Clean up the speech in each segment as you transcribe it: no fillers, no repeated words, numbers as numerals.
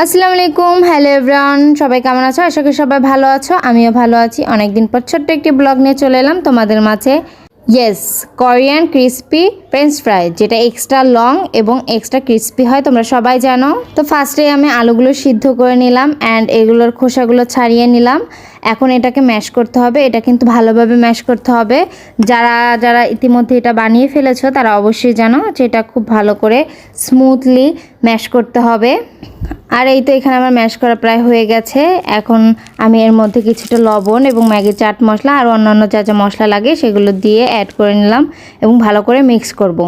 আসসালামু আলাইকুম, hello everyone, সবাই কেমন আছো? আশা করি সবাই ভালো আছো। আমিও ভালো আছি। অনেকদিন পর ছোট্ট একটি ব্লগ নিয়ে চলে এলাম তোমাদের মাঝে। Yes, Korean crispy French fry, যেটা এক্সট্রা লং এবং এক্সট্রা ক্রিসপি হয়, তোমরা সবাই জানো। তো ফার্স্টে আমি আলুগুলো সিদ্ধ করে নিলাম অ্যান্ড এগুলোর খোসাগুলো ছাড়িয়ে নিলাম। এখন এটাকে ম্যাশ করতে হবে। এটা কিন্তু ভালোভাবে ম্যাশ করতে হবে। যারা যারা ইতিমধ্যে এটা বানিয়ে ফেলেছো তারা অবশ্যই জানো যে এটা খুব ভালো করে স্মুথলি ম্যাশ করতে হবে। আর এই তো এখানে আমার ম্যাশ করা প্রায় হয়ে গেছে। এখন আমি এর মধ্যে কিছুটা লবণ এবং ম্যাগি চাট মশলা আর অন্যান্য যা যা মশলা লাগে সেগুলো দিয়ে অ্যাড করে নিলাম এবং ভালো করে মিক্স করব।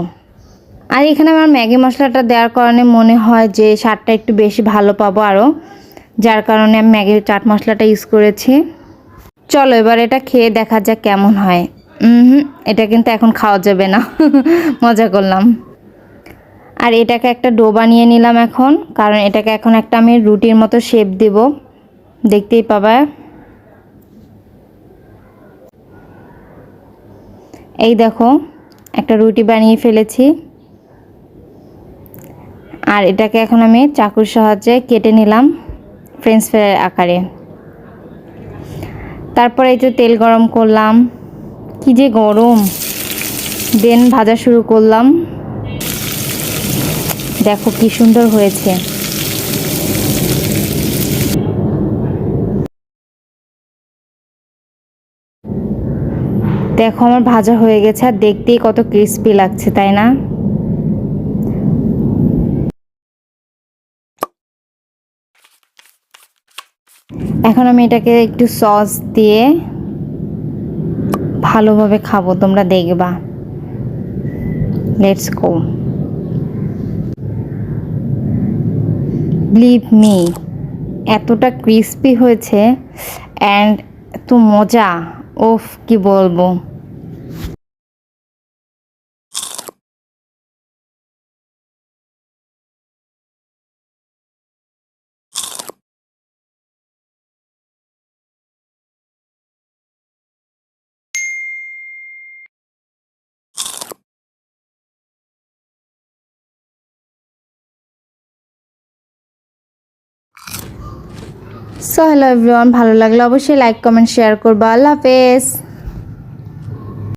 আর এখানে আমার ম্যাগি মশলাটা দেওয়ার কারণে মনে হয় যে স্বাদটা একটু বেশি ভালো পাবো আরও, যার কারণে আমি ম্যাগি চাট মশলাটা ইউজ করেছি। চলো এবার এটা খেয়ে দেখা যাক কেমন হয়। এটা কিন্তু এখন খাওয়া যাবে না। মজা করলাম। আর এটাকে একটা ডো বানিয়ে নিলাম এখন, কারণ এটাকে এখন একটা আমি রুটির মতো শেপ দেব, দেখতেই পাবা। এই দেখো একটা রুটি বানিয়ে ফেলেছি। আর এটাকে এখন আমি চাকুর সাহায্যে কেটে নিলাম ফ্রেঞ্চ ফ্রাইয়ের আকারে। তারপরে এই যে তেল গরম করলাম, কি যে গরম, দেন ভাজা শুরু করলাম। দেখো কি সুন্দর হয়েছে। দেখো আমার ভাজা হয়ে গেছে আর দেখতেই কত ক্রিস্পি লাগছে, তাই না? এখন আমি এটাকে একটু সস দিয়ে ভালোভাবে খাবো, তোমরা দেখবা। Let's go. বিলিভ মি, এতটা ক্রিস্পি হয়েছে অ্যান্ড এত মজা, ওফ কি বলবো। সো হ্যালো এভরিওয়ান, ভালো লাগলে অবশ্যই লাইক কমেন্ট শেয়ার করবা। আল্লাহ হাফেজ।